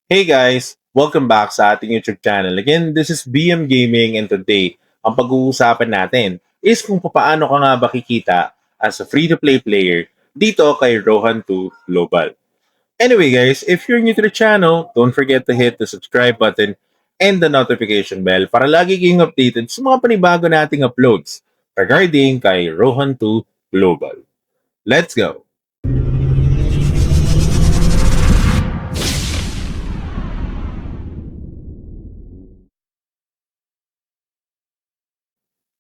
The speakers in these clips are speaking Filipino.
Hey guys! Welcome back sa ating YouTube channel. Again, this is BM Gaming and today, ang pag-uusapan natin is kung paano ka nga ba kikita as a free-to-play player dito kay Rohan 2 Global. Anyway guys, if you're new to the channel, don't forget to hit the subscribe button and the notification bell para lagi kayong updated sa mga panibago nating uploads regarding kay Rohan 2 Global. Let's go!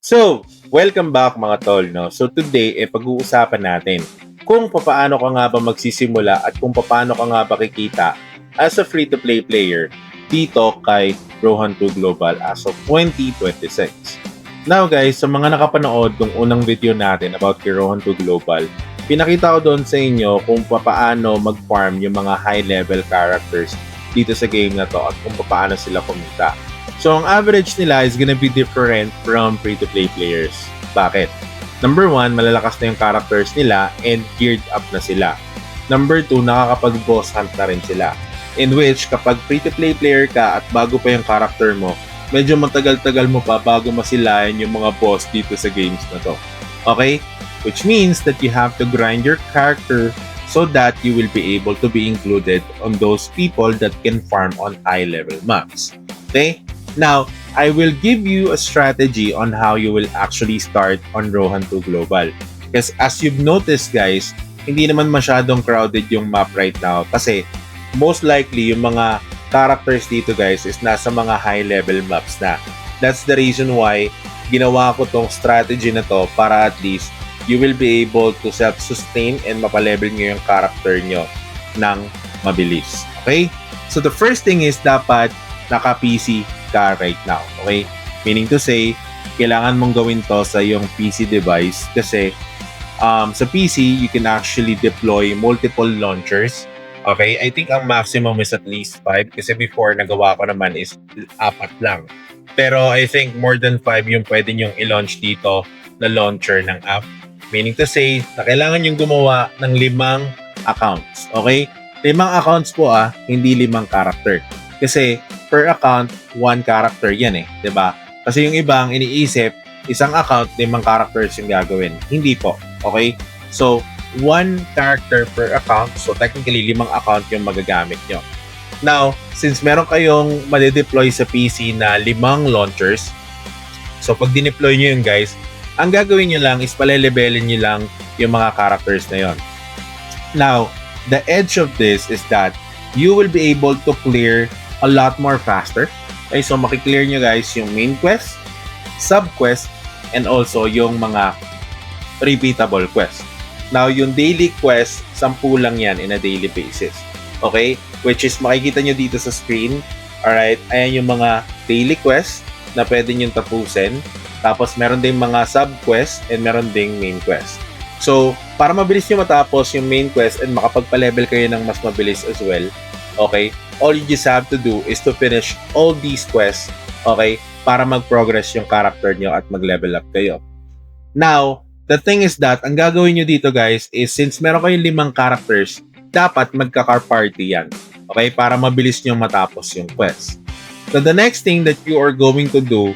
So, welcome back mga tol, no? So today, pag-uusapan natin kung paano ka nga ba magsisimula at kung paano ka nga ba kikita as a free-to-play player dito kay Rohan 2 Global as of 2026. Now guys, sa mga nakapanood ng unang video natin about kay Rohan 2 Global, pinakita ko doon sa inyo kung paano mag-farm yung mga high-level characters dito sa game na to at kung paano sila kumita. So, ang average nila is gonna be different from free-to-play players. Bakit? Number 1, malalakas na yung characters nila and geared up na sila. Number 2, nakakapag-boss hunt na rin sila. In which, kapag free-to-play player ka at bago pa yung character mo, medyo matagal-tagal mo pa bago masilayan yung mga boss dito sa games na to. Okay? Which means that you have to grind your character so that you will be able to be included on those people that can farm on high-level maps. Okay? Now, I will give you a strategy on how you will actually start on Rohan 2 Global. Because as you've noticed guys, hindi naman masyadong crowded yung map right now kasi most likely yung mga characters dito guys is nasa mga high level maps na. That's the reason why ginawa ko tong strategy na to para at least you will be able to self-sustain and mapalevel nyo yung character nyo ng mabilis. Okay? So the first thing is dapat naka-PC ka right now. Okay? Meaning to say, kailangan mong gawin to sa yung PC device kasi sa PC, you can actually deploy multiple launchers. Okay? I think ang maximum is at least 5 kasi before nagawa ko naman is 4 lang. Pero I think more than 5 yung pwede nyong i-launch dito na launcher ng app. Meaning to say, na kailangan yung gumawa ng 5 accounts. Okay? 5 accounts po hindi 5 character. Kasi per account, 1 character yan eh. 'Di ba? Kasi yung ibang iniisip, isang account, 5 characters yung gagawin. Hindi po. Okay? So, 1 character per account. So, technically, 5 account yung magagamit nyo. Now, since meron kayong madedeploy sa PC na 5 launchers, so pag dineploy nyo yun guys, ang gagawin nyo lang is palelebelin nyo lang yung mga characters na yon. Now, the edge of this is that you will be able to clear a lot more faster. Okay, so makiklear nyo guys yung main quest, sub-quest, and also yung mga repeatable quest. Now, yung daily quest, 10 lang yan in a daily basis. Okay? Which is makikita nyo dito sa screen. Alright? Ayan yung mga daily quest na pwede nyo tapusin. Tapos, meron ding mga sub-quest and meron ding main quest. So, para mabilis nyo matapos yung main quest and makapagpa-level kayo ng mas mabilis as well, okay, all you just have to do is to finish all these quests, okay, para mag-progress yung character nyo at mag-level up kayo. Now, the thing is that, ang gagawin nyo dito guys is since meron kayong 5 characters, dapat magka-car party yan, okay, para mabilis nyo matapos yung quest. So, the next thing that you are going to do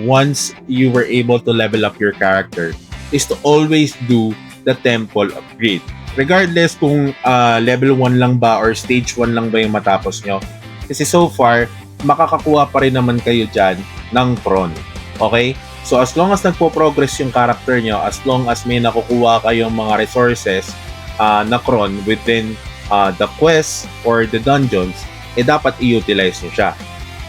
once you were able to level up your character is to always do the temple upgrade. Regardless kung level 1 lang ba or stage 1 lang ba yung matapos nyo. Kasi so far, makakakuha pa rin naman kayo dyan ng Kron. Okay? So as long as nagpo-progress yung character nyo, as long as may nakukuha kayong mga resources na Kron within the quest or the dungeons, dapat i-utilize nyo siya.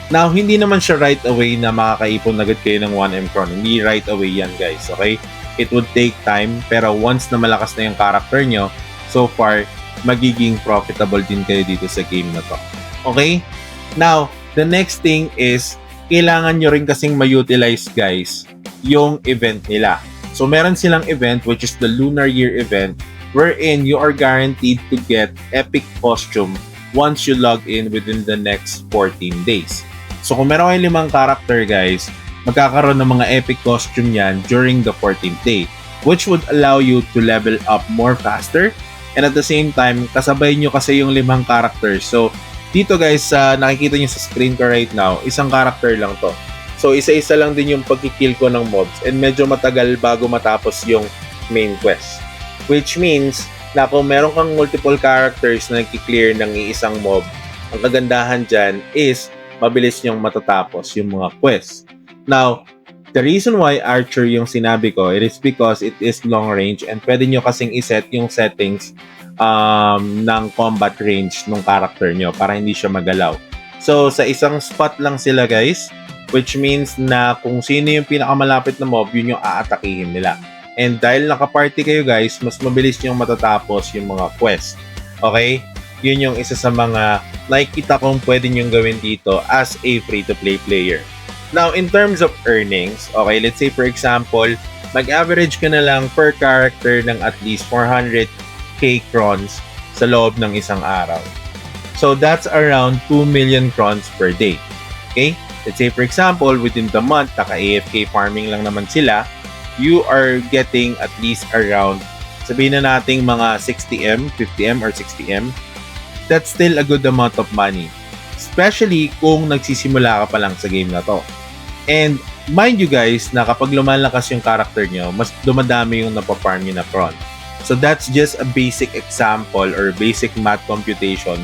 Now, hindi naman siya right away na makakaipon agad kayo ng 1M Kron. Hindi right away yan guys. Okay? It would take time, pero once na malakas na yung character nyo, so far, magiging profitable din kayo dito sa game na to. Okay? Now, the next thing is, kailangan nyo rin kasing ma-utilize, guys, yung event nila. So, meron silang event, which is the Lunar Year event, wherein you are guaranteed to get epic costume once you log in within the next 14 days. So, kung meron kayong 5 character, guys, magkakaroon ng mga epic costume yan during the 14th day, which would allow you to level up more faster and at the same time, kasabay nyo kasi yung 5 characters. So, Dito guys, nakikita nyo sa screen ko right now, isang character lang to. So isa-isa lang din yung pagkikill ko ng mobs and medyo matagal bago matapos yung main quest. Which means na kung meron kang multiple characters na nagki-clear ng iisang mob, ang kagandahan dyan is mabilis nyong matatapos yung mga quest. Now, the reason why Archer yung sinabi ko, it is because it is long range and pwede nyo kasing iset yung settings ng combat range ng character nyo para hindi siya magalaw. So, sa isang spot lang sila guys, which means na kung sino yung pinakamalapit na mob, yun yung aatakihin nila. And dahil nakaparty kayo guys, mas mabilis yung matatapos yung mga quest. Okay? Yun yung isa sa mga nakikita kong pwede nyong gawin dito as a free-to-play player. Now, in terms of earnings, okay, let's say for example, mag-average ka na lang per character ng at least 400k crons sa loob ng isang araw. So, that's around 2 million crons per day. Okay? Let's say for example, within the month, naka-AFK farming lang naman sila, you are getting at least around, sabihin na nating mga 60M, 50M, or 60M. That's still a good amount of money. Especially kung nagsisimula ka pa lang sa game na to. And mind you guys, na kapag lumalakas yung character nyo, mas dumadami yung napafarm nyo na cron. So that's just a basic example or basic math computation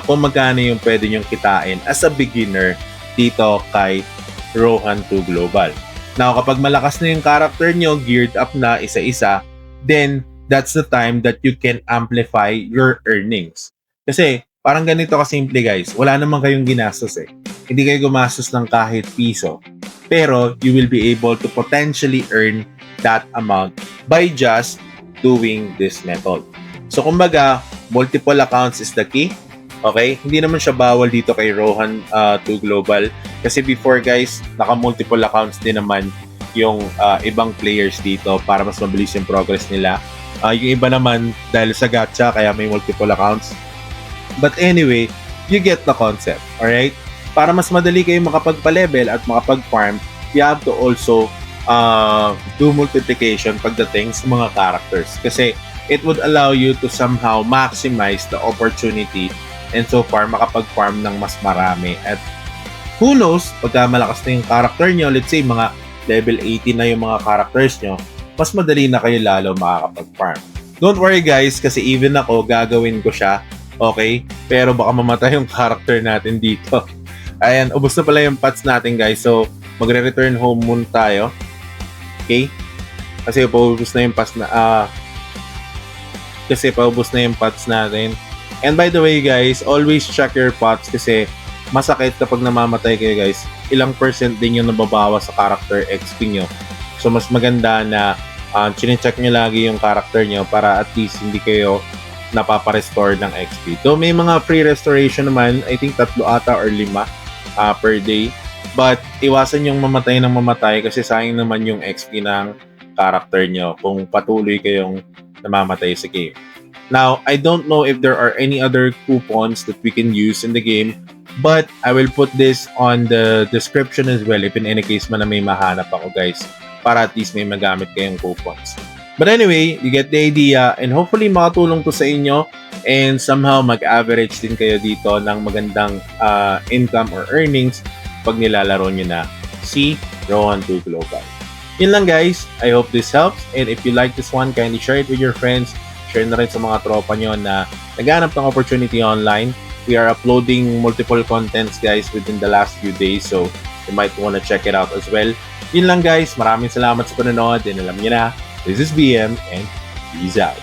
kung magkano yung pwede nyong kitain as a beginner dito kay Rohan 2 Global. Now, kapag malakas na yung character nyo, geared up na isa-isa, then that's the time that you can amplify your earnings. Kasi, parang ganito kasimple guys, wala naman kayong ginastos eh. Hindi kayo gumastos ng kahit piso. Pero, you will be able to potentially earn that amount by just doing this method. So, kumbaga, multiple accounts is the key. Okay? Hindi naman siya bawal dito kay Rohan 2 Global. Kasi before guys, naka-multiple accounts din naman yung ibang players dito para mas mabilis yung progress nila. Yung iba naman, dahil sa gacha, kaya may multiple accounts. But anyway, you get the concept. Alright? Para mas madali kayo makapagpa-level at makapag-farm, you have to also do multiplication pagdating sa mga characters. Kasi it would allow you to somehow maximize the opportunity and so far makapag-farm ng mas marami. At who knows, pagka malakas na yung character nyo, let's say mga level 80 na yung mga characters nyo, mas madali na kayo lalo makakapag-farm. Don't worry guys, kasi even ako, gagawin ko siya, okay? Pero baka mamatay yung character natin dito. Ayan, ubos na pala yung pots natin guys, so magre-return home muna tayo. Okay? Kasi paubos na yung pots na, natin. And by the way guys, always check your pots kasi masakit kapag namamatay kayo guys. Ilang percent din yung nababawas sa character XP nyo. So mas maganda na chine-check nyo lagi yung character nyo para at least hindi kayo napaparestore ng XP. So may mga free restoration naman, I think 3 ata or 5 per day. But iwasan yung mamatay ng mamatay kasi sayang naman yung XP ng character nyo kung patuloy kayong namamatay sa game. Now, I don't know if there are any other coupons that we can use in the game, but I will put this on the description as well if in any case man na may mahanap ako guys, para at least may magamit kayong coupons. But anyway, you get the idea and hopefully makatulong to sa inyo and somehow mag-average din kayo dito ng magandang income or earnings pag nilalaro nyo na si Rohan 2 Global. Yun lang guys, I hope this helps and if you like this one, kindly share it with your friends. Share na rin sa mga tropa nyo na naghanap ng opportunity online. We are uploading multiple contents guys within the last few days, so you might want to check it out as well. Yun lang guys, maraming salamat sa panonood and alam nyo na, this is BM and peace out.